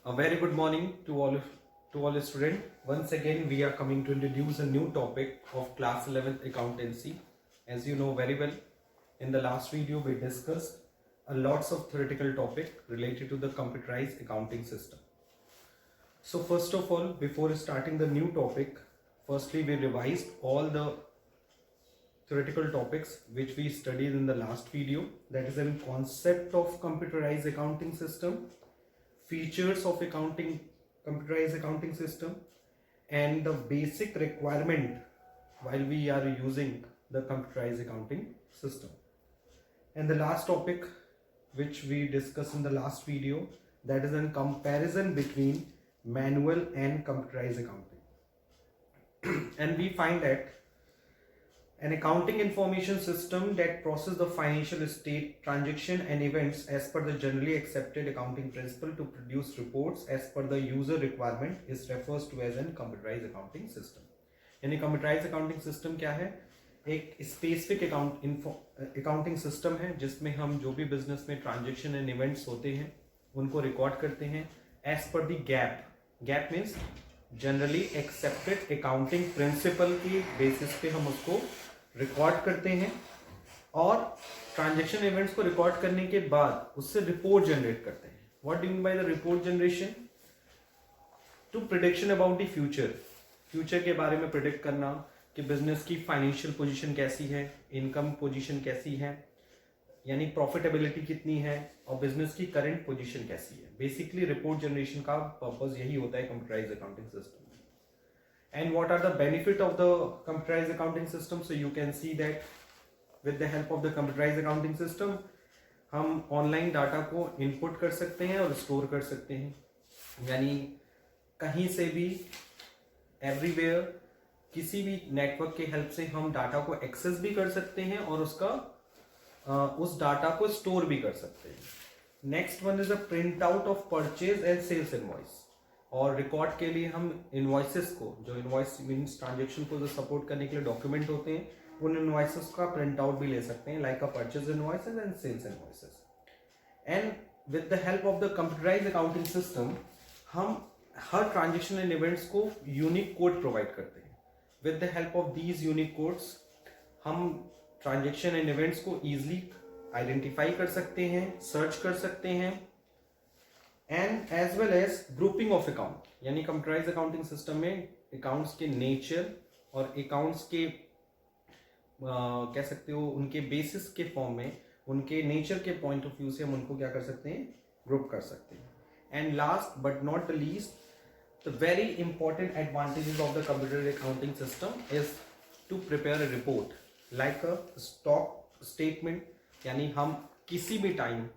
A very good morning to all students. Once again, we are coming to introduce a new topic of class 11th accountancy. As you know very well, in the last video we discussed a lots of theoretical topic related to the computerized accounting system. So first of all, before starting the new topic, firstly we revised all the theoretical topics which we studied in the last video. That is in concept of computerized accounting system, features of computerized accounting system, and the basic requirement while we are using the computerized accounting system. And the last topic which we discussed in the last video, that is in comparison between manual and computerized accounting. And we find that an accounting information system that processes the financial state, transaction and events as per the generally accepted accounting principle to produce reports as per the user requirement is refers to as an computerized accounting system. यानी computerized accounting system क्या है? एक specific accounting system है जिसमें हम जो भी business में ट्रांजेक्शन एंड इवेंट्स होते हैं उनको रिकॉर्ड करते हैं as per the GAAP. GAAP means generally accepted accounting principle की बेसिस पे हम उसको रिकॉर्ड करते हैं और ट्रांजेक्शन इवेंट्स को रिकॉर्ड करने के बाद उससे रिपोर्ट जनरेट करते हैं. What do mean by the report generation? To prediction about the future. Future के बारे में प्रिडिक्ट करना कि बिजनेस की फाइनेंशियल पोजीशन कैसी है, इनकम पोजीशन कैसी है, यानी प्रॉफिटेबिलिटी कितनी है और बिजनेस की करंट पोजीशन कैसी है. बेसिकली रिपोर्ट जनरेशन का पर्पस यही होता है computerised accounting system. And what are the benefit of the computerized accounting system? So you can see that with the help of the computerized accounting system हम online data को input कर सकते हैं और स्टोर कर सकते हैं. यानी कहीं से भी एवरीवेयर किसी भी नेटवर्क के हेल्प से हम डाटा को एक्सेस भी कर सकते हैं और उस डाटा को स्टोर भी कर सकते हैं. Next one is a print out of purchase and sales invoice. और रिकॉर्ड के लिए हम इनवॉइसेस को, जो इनवॉइस मीन्स ट्रांजेक्शन को जो सपोर्ट करने के लिए डॉक्यूमेंट होते हैं, उन इनवॉइसेस का प्रिंट आउट भी ले सकते हैं like a purchase invoices and sales invoices. And with the help of the computerised accounting system हम हर ट्रांजेक्शन एंड इवेंट्स को यूनिक कोड प्रोवाइड करते हैं. With the help of these unique codes हम ट्रांजेक्शन एंड इवेंट्स को easily identify कर सकते हैं, सर्च कर सकते हैं, and as well as grouping of account. यानी कंप्यूटराइज्ड अकाउंटिंग सिस्टम में अकाउंट्स के नेचर और अकाउंट्स के कह सकते हो उनके बेसिस के फॉर्म में, उनके नेचर के पॉइंट ऑफ व्यू से हम उनको क्या कर सकते हैं, ग्रुप कर सकते हैं. And last but not the least, the very important advantages of the computer accounting system is to prepare a report like a stock statement. यानी हम किसी भी टाइम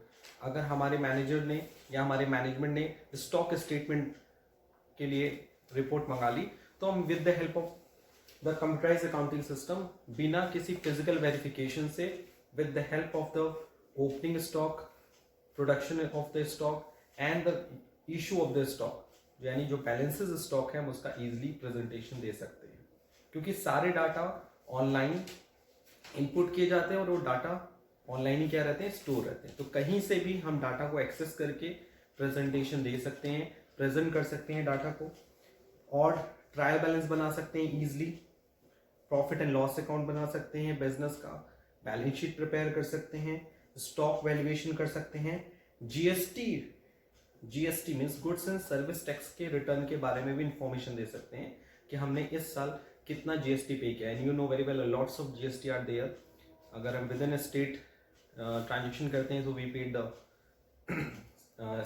अगर हमारे मैनेजर ने या हमारे मैनेजमेंट ने स्टॉक स्टेटमेंट के लिए रिपोर्ट मंगा ली तो हम with the help of the computerised accounting system बिना किसी फिजिकल वेरिफिकेशन से, with the help of the opening stock, production of the stock and the issue of the stock, यानी जो बैलेंसेस स्टॉक है हम उसका इजिली प्रेजेंटेशन दे सकते हैं. क्योंकि सारे डाटा ऑनलाइन इनपुट किए जाते हैं और वो डाटा ऑनलाइन ही क्या रहते हैं, स्टोर रहते हैं. तो कहीं से भी हम डाटा को एक्सेस करके प्रेजेंटेशन दे सकते हैं, प्रेजेंट कर सकते हैं डाटा को, और ट्रायल बैलेंस बना सकते हैं easily, profit and loss account बना सकते हैं, बिजनेस का बैलेंस शीट प्रिपेयर कर सकते हैं, स्टॉक वैल्यूएशन कर सकते हैं, GST means goods and service tax के रिटर्न के बारे में भी इंफॉर्मेशन दे सकते हैं कि हमने इस साल कितना जीएसटी पे किया. And you know very well lots of GST are there. अगर हम विद इन स्टेट ट्रांजेक्शन करते हैं तो we paid the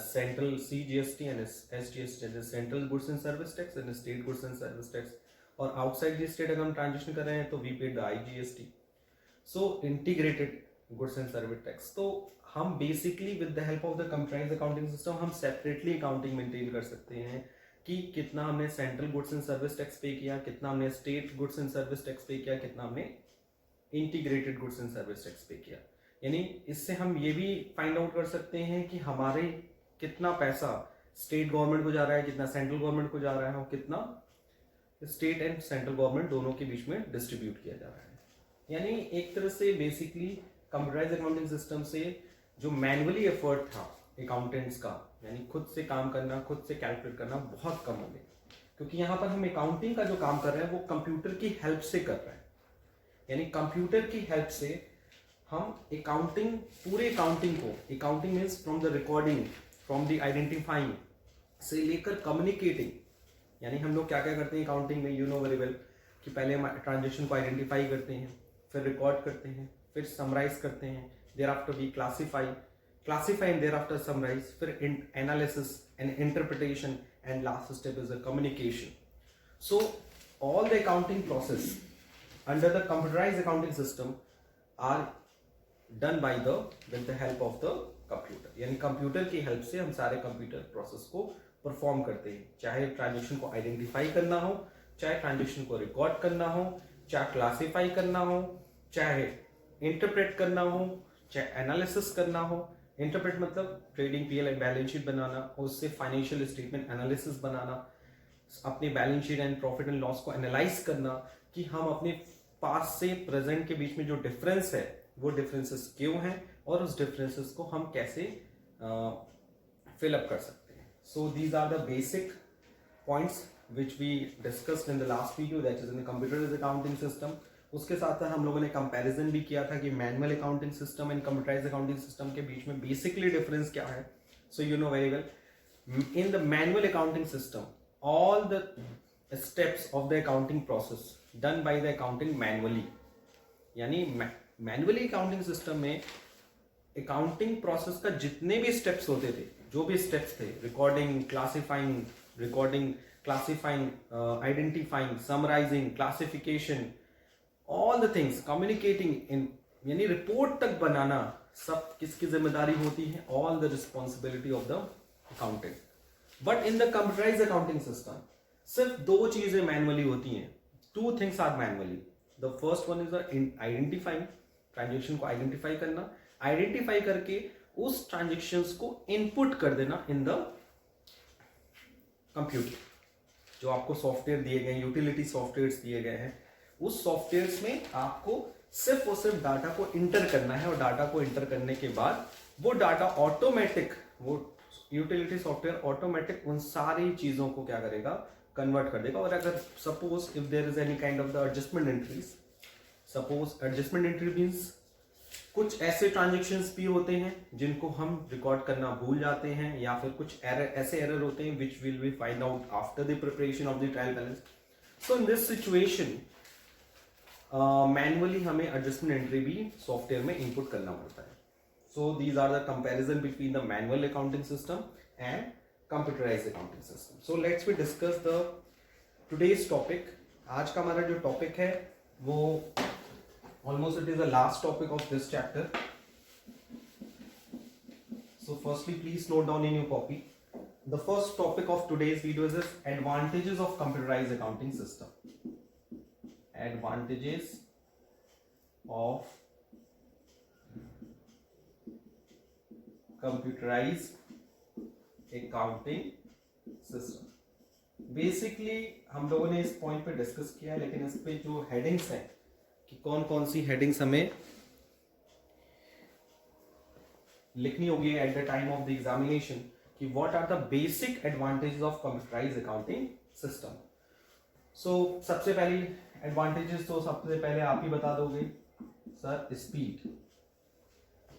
central CGST and SGST, central goods and service tax and state goods and service tax. और outside the state अगर हम transaction कर रहे हैं तो we paid the IGST. So integrated goods and service tax. तो हम basically with the help of the computerised accounting system हम सेपरेटली अकाउंटिंग मेंटेन कर सकते हैं कि कितना हमने central goods and service tax पे किया, कितना हमने state goods and service tax पे किया, कितना हमने integrated goods and service tax पे किया. यानी इससे हम ये भी फाइंड आउट कर सकते हैं कि हमारे कितना पैसा स्टेट गवर्नमेंट को जा रहा है, कितना सेंट्रल गवर्नमेंट को जा रहा है और कितना स्टेट एंड सेंट्रल गवर्नमेंट दोनों के बीच में डिस्ट्रीब्यूट किया जा रहा है. यानी एक तरह से बेसिकली कंप्यूटराइज्ड अकाउंटिंग सिस्टम से जो मैनुअली एफर्ट था अकाउंटेंट्स का यानी खुद से काम करना, खुद से कैलकुलेट करना बहुत कम हो गया, क्योंकि यहाँ पर हम अकाउंटिंग का जो काम कर रहे हैं वो कंप्यूटर की हेल्प से कर रहे हैं। यानी कंप्यूटर की हेल्प से हम अकाउंटिंग, पूरे अकाउंटिंग को, accounting means from the recording, from the identifying से लेकर कम्युनिकेटिंग। यानी हम लोग क्या क्या करते हैं अकाउंटिंग में, यू नो वेरी वेल, कि पहले हम ट्रांजेक्शन को आइडेंटिफाई करते हैं, फिर रिकॉर्ड करते हैं, फिर समराइज करते हैं, thereafter we classify and thereafter summarise, फिर analysis and interpretation, and last step is the communication. So all the accounting process under the computerized accounting system are done by with the help of the computer. यानी computer की help से हम सारे computer process को perform करते हैं, चाहे transaction को आइडेंटिफाई करना हो, चाहे ट्रांजेक्शन को रिकॉर्ड करना हो, चाहे क्लासीफाई करना हो, चाहे इंटरप्रेट करना हो, चाहे एनालिसिस करना हो. इंटरप्रेट मतलब trading PL and balance sheet बनाना, उससे फाइनेंशियल स्टेटमेंट एनालिसिस बनाना, अपने balance sheet and profit and loss को एनालाइज करना कि हम अपने पास्ट से प्रेजेंट के बीच में जो डिफरेंस है वो डिफरेंसेस क्यों हैं और उस डिफरेंसेस को हम कैसे फिल अप कर सकते हैं. So these are the basic points which we discussed in the last video, that is in computerised accounting system. उसके साथ साथ हम लोगों ने कंपैरिजन भी किया था कि manual accounting system and computerised accounting system के बीच में बेसिकली डिफरेंस क्या है. सो you know very well, in the manual accounting system all the steps of the accounting process done by the accounting manually. यानी manually accounting system में accounting process का जितने भी steps होते थे, जो भी स्टेप्स थे, recording, classifying, identifying, summarising, classification, all the things, communicating in, यानी रिपोर्ट तक बनाना, सब किसकी जिम्मेदारी होती है, all the responsibility of the accountant. But in the computerised accounting system सिर्फ दो चीजें मैनुअली होती हैं. Two things are manually. The first one is identifying, transaction को आइडेंटिफाई करना, आइडेंटिफाई करके उस ट्रांजेक्शंस को इनपुट कर देना इन द कंप्यूटर. जो आपको सॉफ्टवेयर दिए गए, यूटिलिटी सॉफ्टवेयर्स दिए गए हैं, उस सॉफ्टवेयर्स में आपको सिर्फ और सिर्फ डाटा को इंटर करना है, और डाटा को इंटर करने के बाद वो डाटा ऑटोमेटिक, वो यूटिलिटी सॉफ्टवेयर ऑटोमेटिक उन सारी चीजों को क्या करेगा, कन्वर्ट कर देगा. और अगर suppose if there is any kind of the adjustment entries, suppose adjustment entry means कुछ ऐसे ट्रांजेक्शंस भी होते हैं जिनको हम रिकॉर्ड करना भूल जाते हैं, या फिर कुछ ऐसे एरर होते हैं which will be find out after the preparation of the trial balance. So in this situation manually हमें एडजस्टमेंट एंट्री भी सॉफ्टवेयर में इनपुट करना पड़ता है. So these are the comparison between the manual accounting system and computerized accounting system. So let's we discuss the today's topic. आज का हमारा जो topic है वो almost it is the last topic of this chapter. So firstly, please note down in your copy. The first topic of today's video is advantages of computerized accounting system. Advantages of computerized accounting system. Basically हम लोगों ने इस point पे discuss किया है, लेकिन इस पे जो हेडिंग्स हैं कि कौन कौन सी हेडिंग्स हमें लिखनी होगी at the time of the examination, कि what are the basic advantages of computerised accounting system. So सबसे पहली एडवांटेजेस तो सबसे पहले आप ही बता दोगे sir. Speed.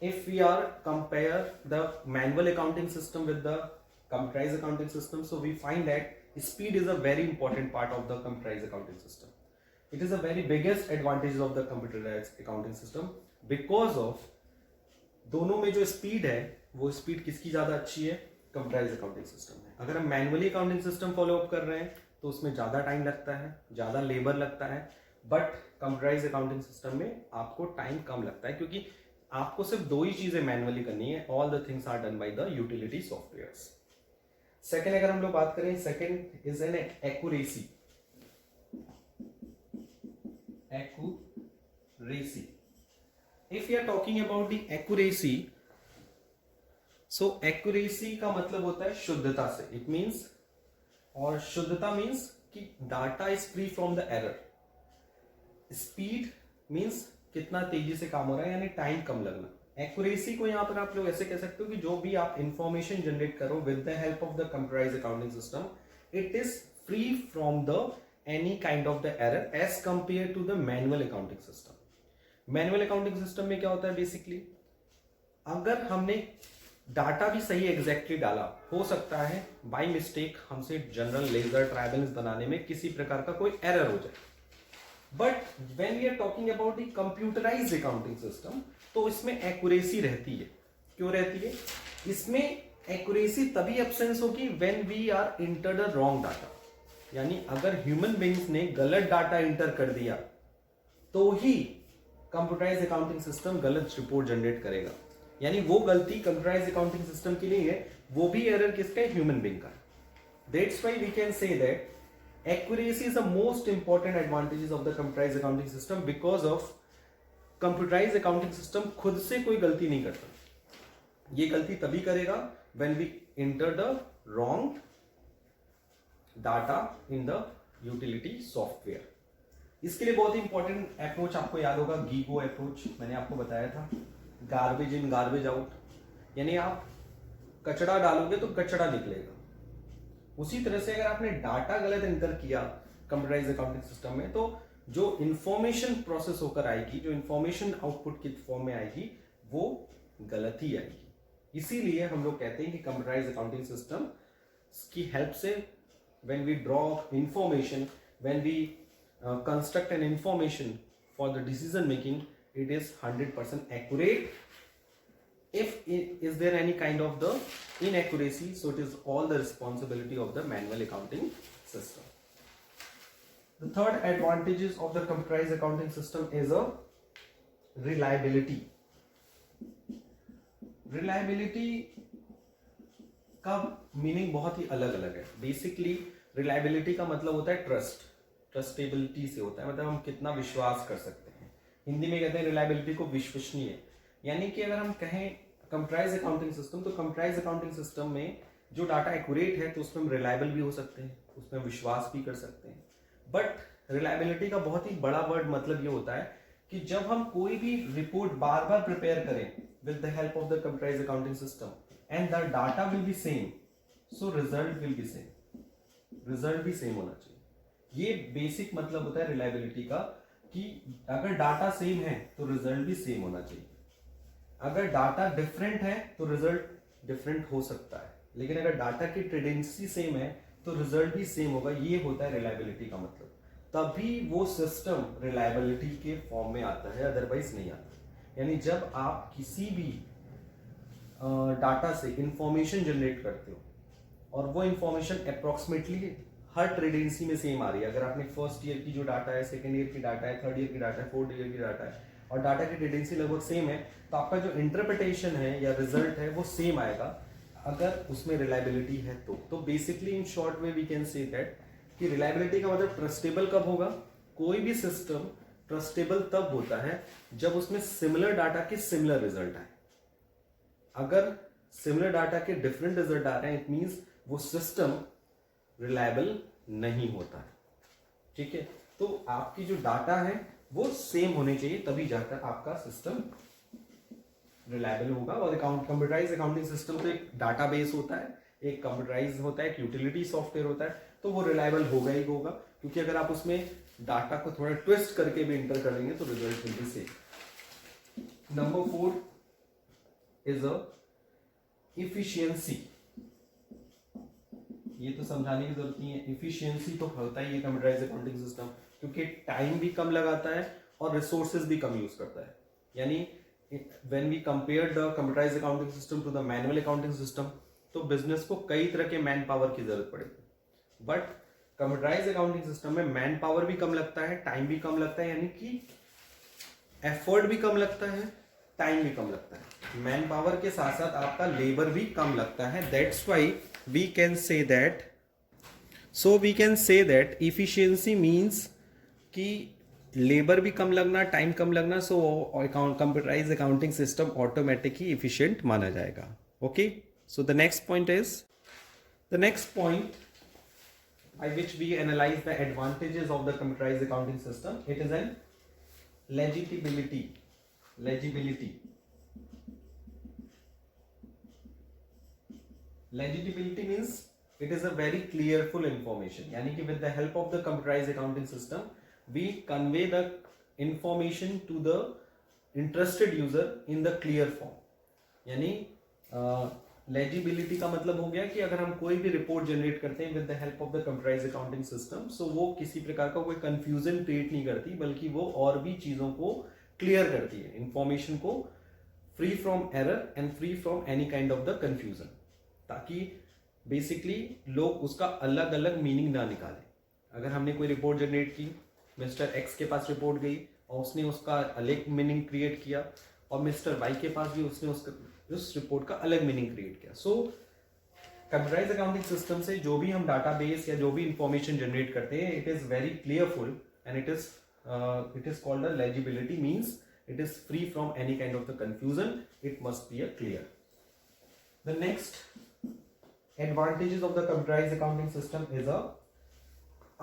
If we are compare the manual accounting system with the computerized accounting system, so we find that speed is a very important part of the computerized accounting system. It is a very biggest advantage of the computerized accounting system because of दोनों में जो speed है वो speed किसकी ज्यादा अच्छी है, computerised accounting system है. अगर हम manually accounting system follow up कर रहे हैं तो उसमें ज्यादा टाइम लगता है, ज्यादा लेबर लगता है. बट कंप्यूटराइज्ड अकाउंटिंग सिस्टम में आपको टाइम कम लगता है, क्योंकि आपको सिर्फ दो ही चीजें मैनुअली करनी है. All the things are done by the utility softwares. Second अगर हम लोग बात करें, second is an accuracy. Accuracy. If you are talking about the accuracy, so accuracy का मतलब होता है शुद्धता से. इट मीन्स, और शुद्धता मीन्स कि data is free from the error. Speed means कितना तेजी से काम हो रहा है, यानी टाइम कम लगना. एक्यूरेसी को यहाँ पर आप लोग ऐसे कह सकते हो कि जो भी आप इंफॉर्मेशन जनरेट करो with the help of the computerised accounting system, it is free from the any kind of the error as compare to the manual accounting system. Manual accounting system में क्या होता है, बेसिकली अगर हमने data भी सही exactly डाला, हो सकता है बाय मिस्टेक हमसे जनरल लेजर ट्रायबल्स बनाने में किसी प्रकार का कोई एरर हो जाए, but when we are talking about the computerised accounting system, तो इसमें एक्यूरेसी रहती है। क्यों रहती है? इसमें एक्यूरेसी तभी एब्सेंस होगी when we are enter the wrong data, यानी अगर ह्यूमन बीइंग्स ने गलत डाटा इंटर कर दिया तो ही कंप्यूटराइज्ड अकाउंटिंग सिस्टम गलत रिपोर्ट जनरेट करेगा। यानी वो गलती कंप्यूटराइज्ड अकाउंटिंग सिस्टम की नहीं है, वो भी एरर किसका है, ह्यूमन बीइंग का। That's why we can say that accuracy is the most important advantages of the computerised accounting system, because of computerised accounting system खुद से कोई गलती नहीं करता। ये गलती तभी करेगा when we enter the wrong data in the utility software. इसके लिए बहुत ही इंपॉर्टेंट अप्रोच आपको याद होगा, गीगो अप्रोच, मैंने आपको बताया था, गार्बेज इन गार्बेज आउट, यानी आप कचरा डालोगे तो कचरा निकलेगा। उसी तरह से अगर आपने डाटा गलत एंटर किया कंप्यूटराइज्ड अकाउंटिंग सिस्टम में, तो जो इंफॉर्मेशन प्रोसेस होकर आएगी, जो इंफॉर्मेशन आउटपुट की फॉर्म में आएगी, वो गलत ही आएगी। इसीलिए हम लोग कहते हैं कि कंप्यूटराइज्ड अकाउंटिंग सिस्टम की हेल्प से when we draw information, when we construct an information for the decision making, it is 100% accurate. If is there any kind of the inaccuracy, so it is all the responsibility of the manual accounting system. The third advantages of the computerized accounting system is a reliability. Reliability का meaning बहुत ही अलग अलग है। Basically reliability का मतलब होता है trust, ट्रस्टेबिलिटी से होता है, मतलब हम कितना विश्वास कर सकते हैं। हिंदी में कहते हैं रिलायबिलिटी को विश्वसनीय। यानी कि अगर हम कहें कंप्यूटराइज्ड अकाउंटिंग सिस्टम, तो कंप्यूटराइज्ड अकाउंटिंग सिस्टम में जो डाटा एक्यूरेट है तो उसमें हम रिलायबल भी हो सकते हैं, उसमें विश्वास भी कर सकते हैं। बट रिलायबिलिटी का बहुत ही बड़ा वर्ड मतलब ये होता है कि जब हम कोई भी रिपोर्ट बार बार प्रिपेयर करें with the help of the computerised accounting system and the data will be same, so result will be same, result भी सेम होना चाहिए। ये बेसिक मतलब होता है रिलायबिलिटी का, कि अगर डाटा सेम है तो रिजल्ट भी सेम होना चाहिए। अगर डाटा डिफरेंट है तो रिजल्ट डिफरेंट हो सकता है, लेकिन अगर डाटा की टेंडेंसी सेम है तो रिजल्ट भी सेम होगा। ये होता है रिलायबिलिटी का मतलब, तभी वो सिस्टम रिलायबिलिटी के फॉर्म में आता है, अदरवाइज नहीं आता। यानी जब आप किसी भी डाटा से इंफॉर्मेशन जनरेट करते हो और वो इंफॉर्मेशन अप्रोक्सीमेटली हर ट्रेडेंसी में सेम आ रही है, अगर आपने फर्स्ट ईयर की जो डाटा है, सेकेंड ईयर की डाटा है, थर्ड ईयर की डाटा है, फोर्थ ईयर की डाटा है, और डाटा की ट्रेडेंसी लगभग सेम है, तो आपका जो इंटरप्रिटेशन है या रिजल्ट है वो सेम आएगा, अगर उसमें रिलायबिलिटी है तो basically in short way we can say that कि रिलायबिलिटी का मतलब ट्रस्टेबल कब होगा? कोई भी सिस्टम ट्रस्टेबल तब होता है जब उसमें सिमिलर डाटा के सिमिलर रिजल्ट आए। अगर सिमिलर डाटा के डिफरेंट रिजल्ट आ रहे हैं, इट मींस वो सिस्टम रिलायबल नहीं होता है। ठीक है, तो आपकी जो डाटा है वो सेम होने चाहिए, तभी जाकर आपका सिस्टम रिलायबल होगा। और कंप्यूटराइज्ड अकाउंटिंग सिस्टम तो एक डाटाबेस होता है, एक कंप्यूटराइज होता है, एक यूटिलिटी सॉफ्टवेयर होता है, तो वो रिलायबल होगा ही होगा, क्योंकि अगर आप उसमें डाटा को थोड़ा ट्विस्ट करके भी इंटर कर लेंगे तो result will be same. Number 4 is a efficiency. ये तो समझाने की जरूरत नहीं है, इफिशियंसी तो होता ही है कंप्यूटराइज्ड अकाउंटिंग सिस्टम, क्योंकि टाइम भी कम लगाता है और रिसोर्सेज भी कम यूज करता है। यानी when we compare the computerised accounting system to the manual accounting system, तो बिजनेस को कई तरह के मैन पावर की जरूरत पड़ेगी, बट कंप्यूटराइज्ड अकाउंटिंग सिस्टम में मैन पावर भी कम लगता है, टाइम भी कम लगता है, यानी कि एफर्ट भी कम लगता है, टाइम भी कम लगता है। मैन पावर के साथ साथ आपका लेबर भी कम लगता है। That's why we can say that, so we can say that efficiency means कि लेबर भी कम लगना, टाइम कम लगना, so computerised accounting system automatic ही इफिशियंट माना जाएगा। Okay, so the next point is, the next point by which we analyze the advantages of the computerized accounting system, it is an legibility. Legibility means it is a very clearful information, यानी कि with the help of the computerized accounting system we convey the information to the interested user in the clear form. यानी legibility का मतलब हो गया कि अगर हम कोई भी रिपोर्ट जनरेट करते हैं with the help of the computerised accounting system, so वो किसी प्रकार का कोई कंफ्यूजन क्रिएट नहीं करती, बल्कि वो और भी चीजों को क्लियर करती है, इंफॉर्मेशन को free from error and free from any kind of the confusion, ताकि बेसिकली लोग उसका अलग अलग मीनिंग ना निकालें. अगर हमने कोई रिपोर्ट जनरेट की, मिस्टर एक्स के पास रिपोर्ट गई और उसने उसका अलग मीनिंग क्रिएट किया, और मिस्टर वाई के पास भी उसने उस रिपोर्ट का अलग मीनिंग क्रिएट किया. सो कंप्यूटराइज्ड अकाउंटिंग सिस्टम से जो भी हम डाटाबेस या जो भी इंफॉर्मेशन जनरेट करते हैं, it is very clearful and it is called a legibility, means it is free from any kind of the confusion. It must be a clear. The next advantages of the computerized accounting system is a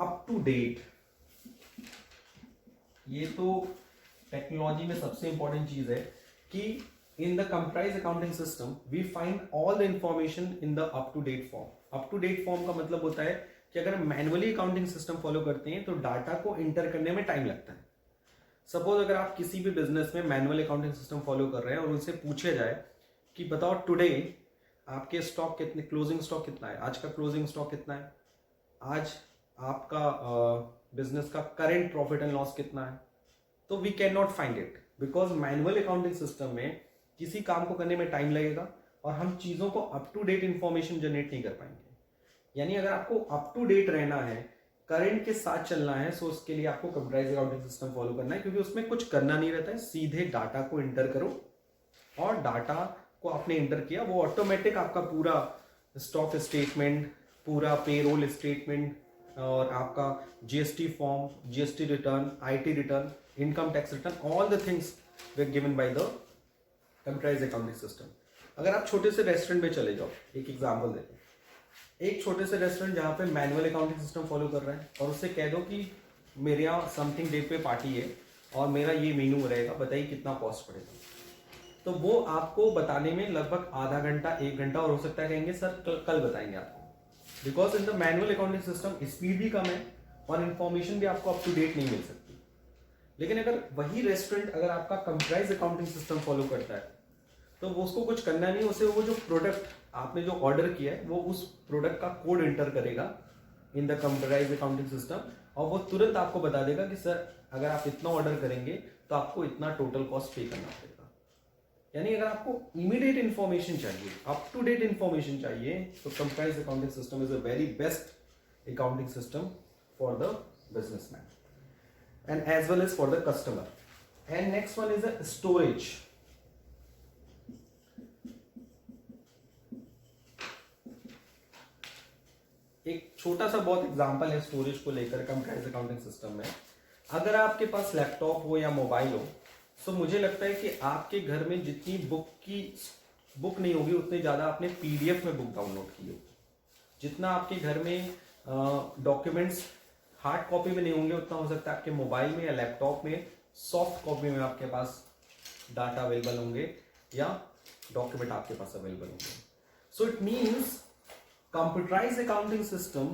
up to date. ये तो technology में सबसे important चीज है कि in the computerized accounting system we find all the information in the up to date form. up to date form का मतलब होता है कि अगर हम मैनुअली अकाउंटिंग सिस्टम फॉलो करते हैं तो डाटा को इंटर करने में टाइम लगता है. सपोज अगर आप किसी भी बिजनेस में मैनुअल अकाउंटिंग सिस्टम फॉलो कर रहे हैं और उनसे पूछे जाए कि बताओ टुडे आपके स्टॉक कितने, क्लोजिंग स्टॉक कितना है, आज का क्लोजिंग स्टॉक कितना है, आज आपका बिजनेस का करेंट प्रॉफिट एंड लॉस कितना है, तो we can not find it, because manual accounting system में किसी काम को करने में टाइम लगेगा और हम चीज़ों को up to date information generate नहीं कर पाएंगे. यानी अगर आपको अप टू डेट रहना है, करंट के साथ चलना है, सो उसके लिए आपको कंप्यूटराइज्ड अकाउंटिंग सिस्टम फॉलो करना है, क्योंकि उसमें कुछ करना नहीं रहता है, सीधे डाटा को इंटर करो और डाटा को आपने इंटर किया, वो ऑटोमेटिक आपका पूरा स्टॉक स्टेटमेंट, पूरा पेरोल स्टेटमेंट और आपका GST form, GST return, IT return, income tax return, all the things way given by the computerised accounting system. अगर आप छोटे से रेस्टोरेंट में चले जाओ, एक एग्जाम्पल देते हैं, एक छोटे से रेस्टोरेंट जहाँ पे मैनुअल अकाउंटिंग सिस्टम फॉलो कर रहा है और उससे कह दो कि मेरे यहाँ समथिंग डेट पे पार्टी है और मेरा ये मेन्यू रहेगा, बताइए कितना कॉस्ट पड़ेगा, तो वो आपको बताने में लगभग आधा घंटा, एक घंटा, और हो सकता है कहेंगे सर कल बताएंगे आपको, because in the manual accounting system speed भी कम है और इन्फॉर्मेशन भी आपको अप टू डेट नहीं मिल सकती. लेकिन अगर वही रेस्टोरेंट अगर आपका कंप्यूटराइज्ड अकाउंटिंग सिस्टम फॉलो करता है तो वो उसको कुछ करना नहीं, उसे वो जो प्रोडक्ट आपने जो ऑर्डर किया है वो उस प्रोडक्ट का कोड एंटर करेगा इन द कंप्यूटराइज्ड अकाउंटिंग सिस्टम और वो तुरंत आपको बता देगा कि सर अगर आप इतना ऑर्डर करेंगे तो आपको इतना टोटल कॉस्ट पे करना पड़ेगा. यानी अगर आपको इमीडिएट इंफॉर्मेशन चाहिए, अप टू डेट इंफॉर्मेशन चाहिए, तो computerised accounting system is a very best accounting system for the businessman and as well as for the customer. And next one is a storage. एक छोटा सा बहुत example है storage को लेकर computerised accounting system में. अगर आपके पास लैपटॉप हो या मोबाइल हो, तो मुझे लगता है कि आपके घर में जितनी बुक नहीं होगी उतनी ज़्यादा आपने पीडीएफ में बुक डाउनलोड की होगी. जितना आपके घर में डॉक्यूमेंट्स हार्ड कॉपी में नहीं होंगे, उतना हो सकता है आपके मोबाइल में या लैपटॉप में सॉफ्ट कॉपी में आपके पास डाटा अवेलेबल होंगे या डॉक्यूमेंट आपके पास अवेलेबल होंगे. So it means computerised accounting system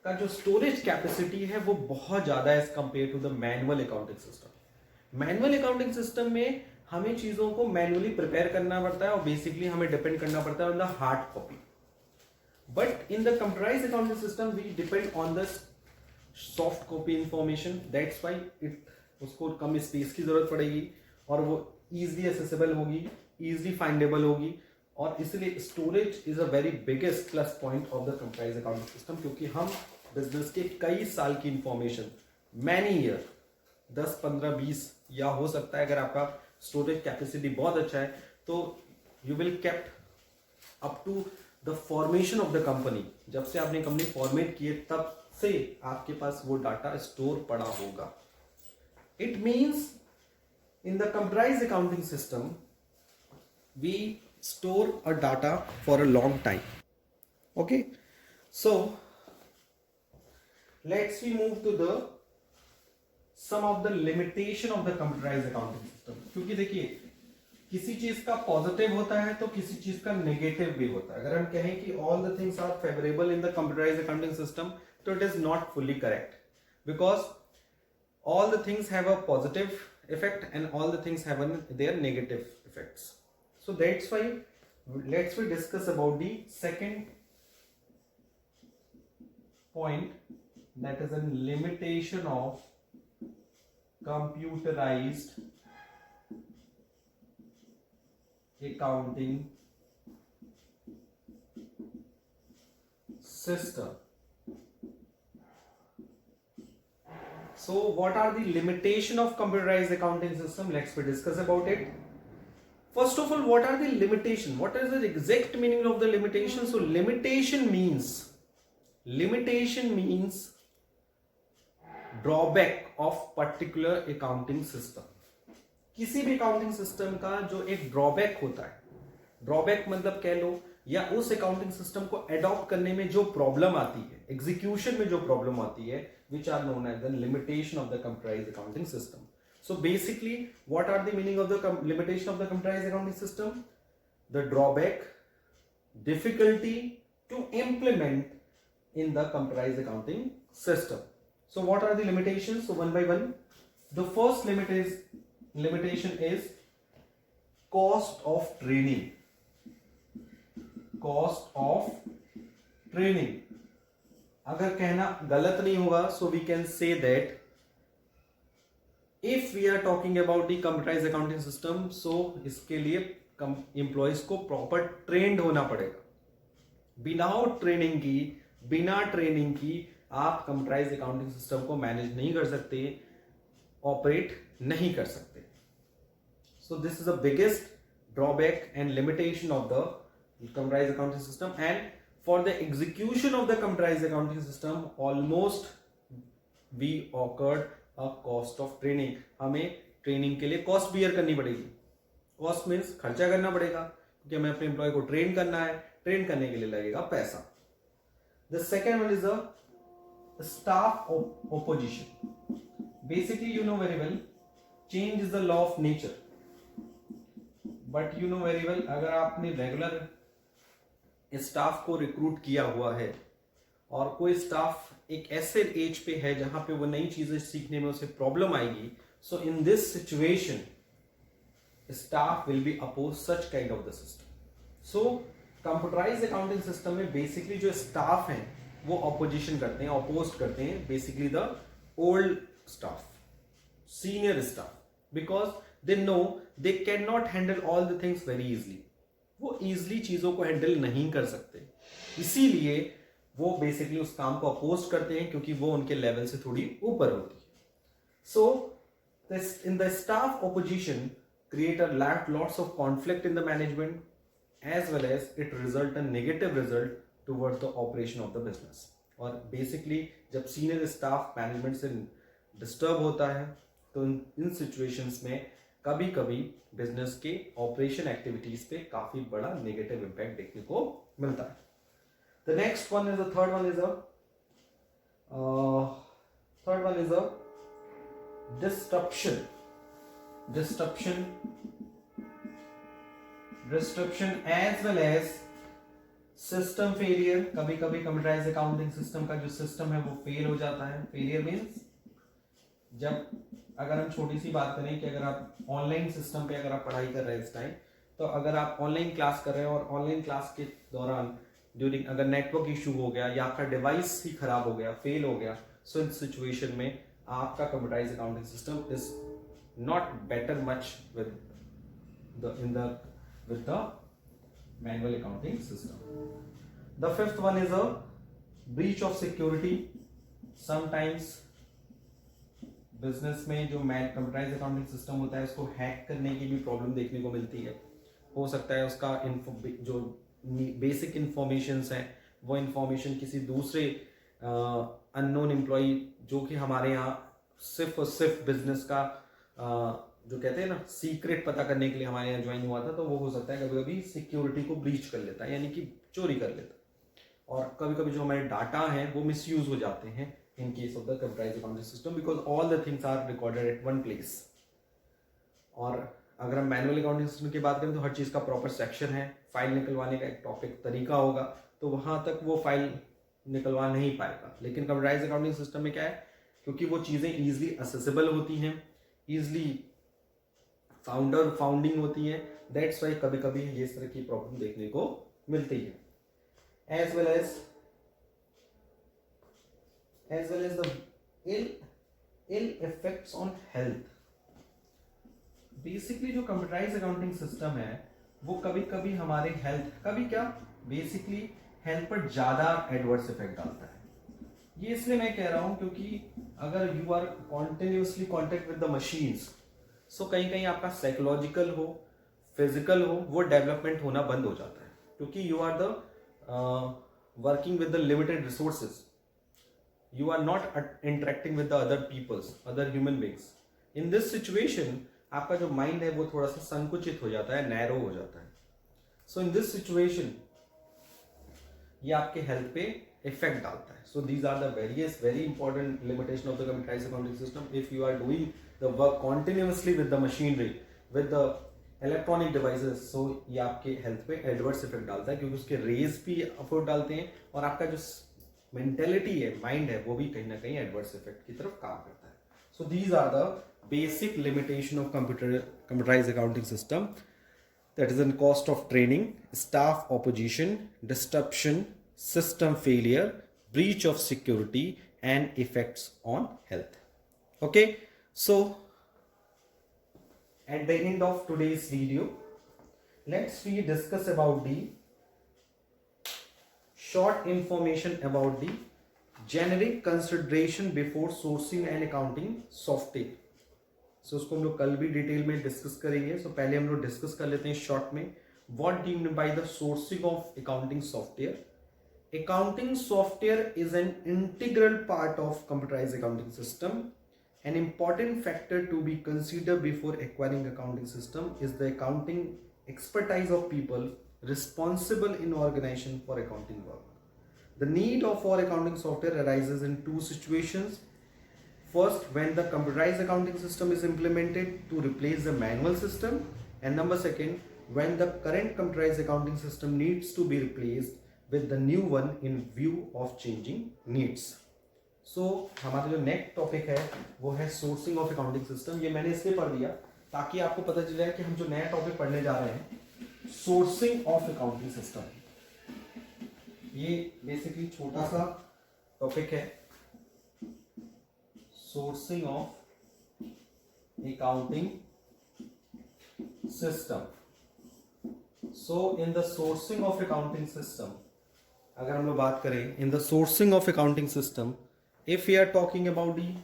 का जो स्टोरेज कैपेसिटी है वो बहुत ज्यादा है as compare to the manual accounting system. Manual accounting system में हमें चीजों को मैनुअली प्रिपेयर करना पड़ता है और बेसिकली हमें डिपेंड करना पड़ता है on the hard copy. But in the computerised accounting system we depend on the soft copy information. That's why it उसको कम स्पेस की जरूरत पड़ेगी और वो इजिली एक्सेसिबल होगी, इजिली फाइंडेबल होगी, और इसलिए storage is a very biggest plus point of the computerised accounting system. क्योंकि हम बिजनेस के कई साल की इंफॉर्मेशन, मैनी ईयर, 10, 15, 20 या हो सकता है अगर आपका स्टोरेज कैपेसिटी बहुत अच्छा है तो you will kept up to the formation of the company. जब से आपने कंपनी फॉर्मेट की है तब से आपके पास वो डाटा स्टोर पड़ा होगा. It means in the computerised accounting system we store a data for a long time. Okay, so let's we move to the some of the limitation of the computerized accounting system. क्योंकि देखिए किसी चीज का positive होता है तो किसी चीज का नेगेटिव भी होता है. अगर हम कहें कि all the things are favourable in the computerised accounting system, तो it is not fully correct, because all the things have a positive effect and all the things have their negative effects. So that's why let's we discuss about the second point, that is a limitation of computerized accounting system. So what are the limitation of computerized accounting system? Let's we discuss about it. First of all, what are the limitation? What is the exact meaning of the limitation? So limitation means drawback of particular accounting system. किसी भी accounting system का जो एक drawback होता है, drawback मतलब कह लो, या उस अकाउंटिंग सिस्टम को अडॉप्ट करने में जो प्रॉब्लम आती है, एग्जीक्यूशन में जो प्रॉब्लम आती है, which are known as the limitation of the computerized accounting system. So basically, what are the meaning of the limitation of the computerized accounting system? The drawback, difficulty to implement in the computerized accounting system. So what are the limitations? So one by one, the first limitation is cost of training. Cost of training. अगर कहना गलत नहीं होगा, so we can say that if we are talking about the computerized accounting system, so इसके लिए employees को proper trained होना पड़ेगा. बिना ट्रेनिंग की आप computerized accounting system को मैनेज नहीं कर सकते, ऑपरेट नहीं कर सकते. So this is the biggest drawback and limitation of the computerized accounting system. And for the execution of the computerized accounting system, almost we occurred a cost of training. हमें training के लिए cost bear करनी पड़ेगी. Cost means खर्चा करना पड़ेगा, क्योंकि हमें अपने एम्प्लॉय को ट्रेन करना है. ट्रेन करने के लिए लगेगा पैसा. The second one is a staff opposition. Basically you know very well, change is the law of nature. But you know very well, अगर आपने रेगुलर स्टाफ को रिक्रूट किया हुआ है और कोई स्टाफ एक ऐसे एज पे है जहां पे वो नई चीजें सीखने में उसे प्रॉब्लम आएगी, so in this situation staff will be oppose such kind of the system. So computerised accounting system में बेसिकली जो स्टाफ हैं वो अपोजिशन करते हैं, अपोज करते हैं basically the old staff, senior staff, because they know they can not handle all the things very easily. वो easily चीजों को हैंडल नहीं कर सकते, इसीलिए वो बेसिकली उस काम को अपोज करते हैं, क्योंकि वो उनके लेवल से थोड़ी ऊपर होती है. So in the staff opposition create a lots of conflict in the management, as well as it result a negative result towards the operation of the business. और बेसिकली जब सीनियर स्टाफ मैनेजमेंट से disturb होता है, तो इन situations में कभी कभी business के ऑपरेशन एक्टिविटीज पे काफी बड़ा नेगेटिव इंपैक्ट देखने को मिलता है. The next one is third one is a disruption as well as system failure. कभी कभी कंप्यूटराइज्ड अकाउंटिंग सिस्टम का जो सिस्टम है वो फेल हो जाता है. फेलियर मीन्स, जब अगर हम छोटी सी बात करें कि अगर आप ऑनलाइन सिस्टम पे अगर आप पढ़ाई कर रहे हैं इस टाइम, तो अगर आप ऑनलाइन क्लास कर रहे हैं और ऑनलाइन क्लास के दौरान ड्यूरिंग अगर नेटवर्क इशू हो गया या आपका डिवाइस ही खराब हो गया, फेल हो गया, सो इस सिचुएशन में आपका computerised accounting system is not better much with the manual accounting system. The fifth one is a breach of security. Sometimes business में जो कंप्यूटराइज्ड अकाउंटिंग सिस्टम होता है उसको हैक करने की भी प्रॉब्लम देखने को मिलती है. हो सकता है उसका जो बेसिक इंफॉर्मेशंस हैं वो इंफॉर्मेशन किसी दूसरे अननोन एम्प्लॉय जो कि हमारे यहाँ सिर्फ और सिर्फ बिजनेस का जो कहते हैं ना सीक्रेट पता करने के लिए हमारे यहाँ ज्वाइन हुआ था, तो वो हो सकता है कभी कभी सिक्योरिटी को ब्रीच कर लेता है, यानी कि चोरी कर लेता है. और कभी कभी जो हमारे डाटा हैं वो मिसयूज हो जाते हैं in case of the computerized accounting system, because all the things are recorded at one place. और अगर हम मैनुअल अकाउंटिंग सिस्टम की बात करें तो हर चीज़ का प्रॉपर सेक्शन है, फाइल निकलवाने का एक टॉपिक तरीका होगा, तो वहाँ तक वो फाइल निकलवा नहीं पाएगा। लेकिन कंप्यूटराइज अकाउंटिंग सिस्टम में क्या है, क्योंकि वो चीज़ें ईजिली असेसिबल होती हैं, ईजिली फाउंडिंग होती हैं, दैट्स वाई कभी कभी ये इस तरह की प्रॉब्लम देखने को मिलती है। As well as the ill effects on health. Basically जो कंप्यूटराइज अकाउंटिंग सिस्टम है वो कभी कभी हमारे हेल्थ, कभी क्या बेसिकली हेल्थ पर ज्यादा एडवर्स इफेक्ट डालता है। ये इसलिए मैं कह रहा हूं क्योंकि अगर you are continuously contact with the machines, so कहीं कहीं आपका साइकोलॉजिकल हो, फिजिकल हो, वो डेवलपमेंट होना बंद हो जाता है, क्योंकि you are the working with the limited resources, you are not interacting with the other peoples, other human beings. In this situation आपका जो माइंड है वो थोड़ा सा संकुचित हो जाता है, नैरो हो जाता है। सो इन दिस सिचुएशन ये आपके हेल्थ पे इफेक्ट डालता है। So these are the various very important limitation of the computerise accounting system. If you are doing the work continuously with the machinery, with the electronic devices, so ये आपके health पे adverse effect डालता है, क्योंकि उसके raise भी afford डालते हैं और आपका जो मेंटेलिटी है, माइंड है, वो भी कहीं ना कहीं एडवर्स इफेक्ट की तरफ काम करता है। So these are the basic limitation of computerise accounting system, that is in cost of training, staff opposition, disruption, system failure, breach of security and effects on health. Okay, so at the end of today's video, let's we discuss about the short information about the generic consideration before sourcing and accounting software. So उसको हम लोग कल भी detail में discuss करेंगे। So पहले हम लोग डिस्कस कर लेते हैं शॉर्ट में, what do you mean by the sourcing of accounting software? Accounting software is an integral part of computerized accounting system. An important factor to be considered before acquiring accounting system is the accounting expertise of people responsible in organization for accounting work. The need for accounting software arises in two situations. First, when the computerized accounting system is implemented to replace the manual system, and number second, when the current computerized accounting system needs to be replaced with the new one in view of changing needs. So हमारा जो next topic है वो है sourcing of accounting system. ये मैंने इसलिए पढ़ दिया ताकि आपको पता चल जाए कि हम जो नया टॉपिक पढ़ने जा रहे हैं, सोर्सिंग ऑफ अकाउंटिंग सिस्टम। ये बेसिकली छोटा सा टॉपिक है, sourcing of accounting system. So in the sourcing of accounting system, अगर हम लोग बात करें in the sourcing of accounting system, if you are talking about the,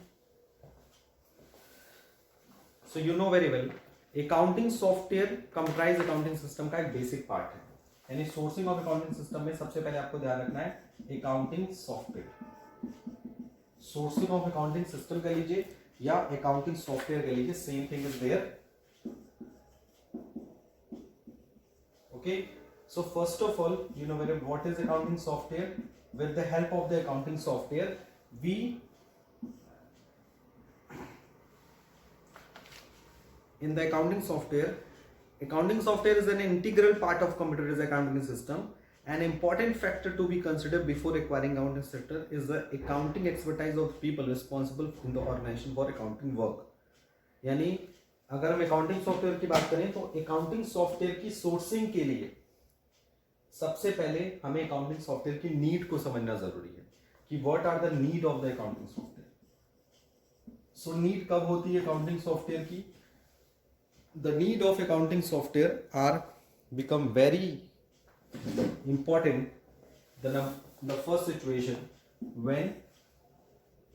so you know very well accounting software computerise accounting system का एक basic part है। यानी sourcing of accounting system में सबसे पहले आपको ध्यान रखना है accounting software. Sourcing of accounting system कह लीजिए या अकाउंटिंग सॉफ्टवेयर कह लीजिए, same thing is there. Okay, so first of all, you know very what is accounting software. With the help of the accounting software, we in the accounting software is an integral part of computerized accounting system. An important factor to be considered before acquiring accounting sector is the accounting expertise of people responsible in the organization for accounting work. यानी अगर हम accounting software की बात करें तो accounting software की sourcing के लिए सबसे पहले हमें अकाउंटिंग सॉफ्टवेयर की नीड को समझना जरूरी है कि what are the need of the accounting software. So need कब होती है अकाउंटिंग सॉफ्टवेयर की? The need of accounting software are become very important the first situation when,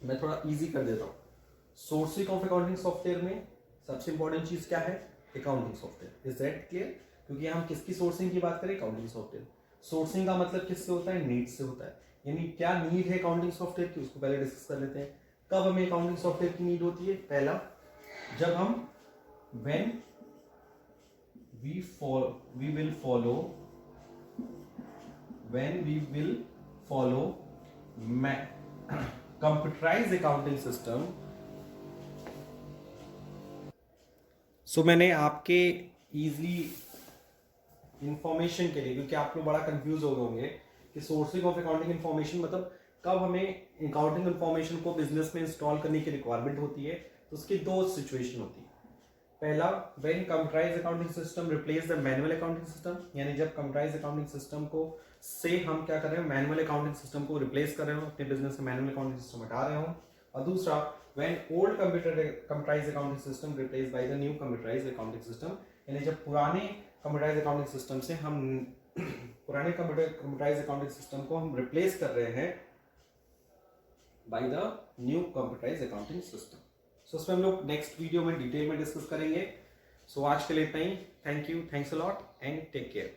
मैं थोड़ा इजी कर देता हूं, सोर्सिंग ऑफ अकाउंटिंग सॉफ्टवेयर में सबसे इंपॉर्टेंट चीज क्या है? Accounting software. Is that clear? क्योंकि हम किसकी सोर्सिंग की बात करें? Accounting software. सोर्सिंग का मतलब किससे होता है? नीड से होता है। यानी क्या नीड है अकाउंटिंग सॉफ्टवेयर की, उसको पहले डिस्कस कर लेते हैं। कब हमें अकाउंटिंग सॉफ्टवेयर की नीड होती है? पहला, जब हम when we will follow computerised accounting system. So मैंने आपके ईजिली इंफॉर्मेशन के लिए, क्योंकि आप लोग बड़ा कंफ्यूज हो गए होंगे कि सोर्सिंग ऑफ अकाउंटिंग इन्फॉर्मेशन मतलब कब हमें अकाउंटिंग इन्फॉर्मेशन को बिजनेस में इंस्टॉल करने की रिक्वायरमेंट होती है, तो उसकी दो सिचुएशन होती है। पहला, when computerise accounting system replace the manual accounting system, यानी जब कंप्यूटराइज अकाउंटिंग सिस्टम को से हम क्या कर रहे हैं, मैनुअल अकाउंटिंग सिस्टम को रिप्लेस कर रहे हो, अपने बिजनेस में मैनुअल अकाउंटिंग सिस्टम हटा रहे हो। और दूसरा, when old computerise accounting system replace by the new computerise accounting system, यानी जब पुराने कंप्यूटराइज अकाउंटिंग सिस्टम से हम पुराने कंप्यूटराइज अकाउंटिंग सिस्टम को हम रिप्लेस कर रहे हैं by the new computerise accounting system. So उसमें हम लोग नेक्स्ट वीडियो में डिटेल में डिस्कस करेंगे। सो आज के लिए इतना ही। Thank you, thanks a lot and take care.